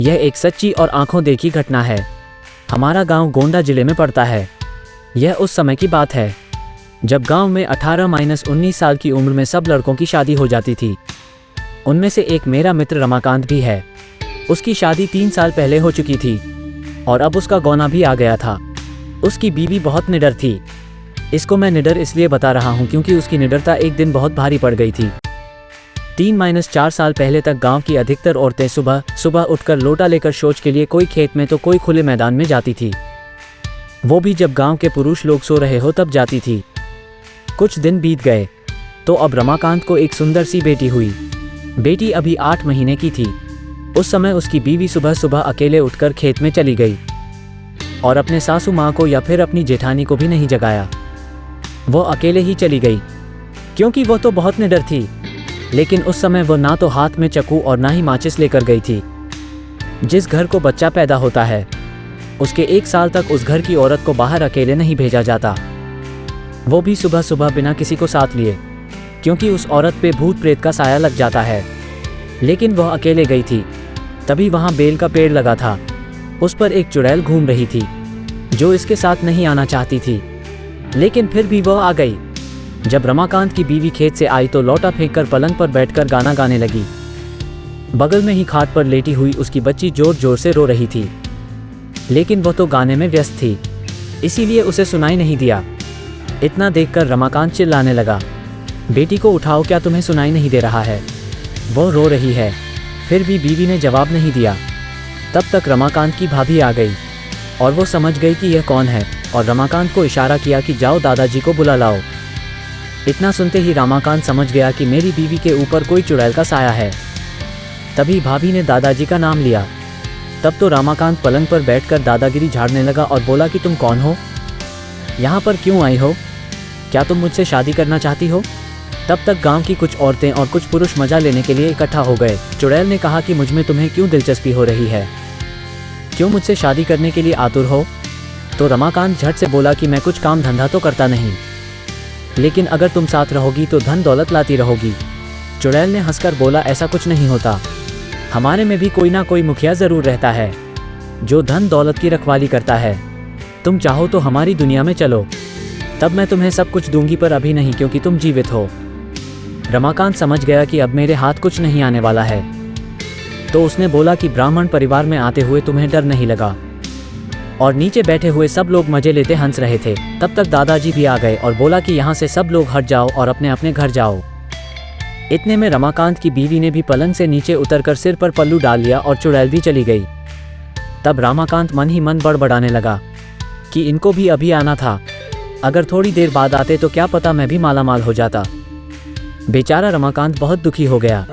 यह एक सच्ची और आंखों देखी घटना है। हमारा गांव गोंडा जिले में पड़ता है। यह उस समय की बात है जब गांव में 18-19 साल की उम्र में सब लड़कों की शादी हो जाती थी। उनमें से एक मेरा मित्र रमाकांत भी है। उसकी शादी 3 साल पहले हो चुकी थी और अब उसका गौना भी आ गया था। उसकी बीवी बहुत निडर थी। इसको मैं निडर इसलिए बता रहा हूँ क्योंकि उसकी निडरता एक दिन बहुत भारी पड़ गई थी। 3-4 साल पहले तक गांव की अधिकतर औरतें सुबह सुबह उठकर लोटा लेकर शौच के लिए कोई खेत में तो कोई खुले मैदान में जाती थी। वो भी जब गांव के पुरुष लोग सो रहे हो तब जाती थी। कुछ दिन बीत गए तो अब रमाकांत को एक सुंदर सी बेटी हुई। बेटी अभी 8 महीने की थी। उस समय उसकी बीवी सुबह सुबह अकेले उठकर खेत में चली गई और अपने सासू माँ को या फिर अपनी जेठानी को भी नहीं जगाया। वो अकेले ही चली गई क्योंकि वो तो बहुत निडर थी। लेकिन उस समय वो ना तो हाथ में चाकू और ना ही माचिस लेकर गई थी। जिस घर को बच्चा पैदा होता है उसके 1 साल तक उस घर की औरत को बाहर अकेले नहीं भेजा जाता, वो भी सुबह सुबह बिना किसी को साथ लिए, क्योंकि उस औरत पे भूत प्रेत का साया लग जाता है। लेकिन वह अकेले गई थी। तभी वहाँ बेल का पेड़ लगा था। उस पर एक चुड़ैल घूम रही थी जो इसके साथ नहीं आना चाहती थी, लेकिन फिर भी वह आ गई। जब रमाकांत की बीवी खेत से आई तो लौटा फेंककर पलंग पर बैठकर गाना गाने लगी। बगल में ही खाट पर लेटी हुई उसकी बच्ची जोर जोर से रो रही थी, लेकिन वह तो गाने में व्यस्त थी, इसीलिए उसे सुनाई नहीं दिया। इतना देखकर रमाकांत चिल्लाने लगा, बेटी को उठाओ, क्या तुम्हें सुनाई नहीं दे रहा है? वो रो रही है। फिर भी बीवी ने जवाब नहीं दिया। तब तक रमाकांत की भाभी आ गई और वो समझ गई कि यह कौन है और रमाकांत को इशारा किया कि जाओ दादाजी को बुला लाओ। इतना सुनते ही रमाकांत समझ गया कि मेरी बीवी के ऊपर कोई चुड़ैल का साया है। तभी भाभी ने दादाजी का नाम लिया। तब तो रमाकांत पलंग पर बैठकर दादागिरी झाड़ने लगा और बोला कि तुम कौन हो? यहाँ पर क्यों आई हो? क्या तुम मुझसे शादी करना चाहती हो? तब तक गांव की कुछ औरतें और कुछ पुरुष मजा लेने के लिए इकट्ठा हो गए। चुड़ैल ने कहा कि मुझ में तुम्हें क्यों दिलचस्पी हो रही है? क्यों मुझसे शादी करने के लिए आतुर हो? तो रमाकांत झट से बोला कि मैं कुछ काम धंधा तो करता नहीं, लेकिन अगर तुम साथ रहोगी तो धन दौलत लाती रहोगी। चुड़ैल ने हंसकर बोला, ऐसा कुछ नहीं होता। हमारे में भी कोई ना कोई मुखिया जरूर रहता है जो धन दौलत की रखवाली करता है। तुम चाहो तो हमारी दुनिया में चलो, तब मैं तुम्हें सब कुछ दूंगी, पर अभी नहीं क्योंकि तुम जीवित हो। रमाकांत समझ गया कि अब मेरे हाथ कुछ नहीं आने वाला है, तो उसने बोला कि ब्राह्मण परिवार में आते हुए तुम्हें डर नहीं लगा? और नीचे बैठे हुए सब लोग मजे लेते हंस रहे थे। तब तक दादाजी भी आ गए और बोला कि यहाँ से सब लोग हट जाओ और अपने अपने घर जाओ। इतने में रमाकांत की बीवी ने भी पलंग से नीचे उतरकर सिर पर पल्लू डाल लिया और चुड़ैल भी चली गई। तब रमाकांत मन ही मन बड़बड़ाने लगा कि इनको भी अभी आना था। अगर थोड़ी देर बाद आते तो क्या पता मैं भी मालामाल हो जाता। बेचारा रमाकांत बहुत दुखी हो गया।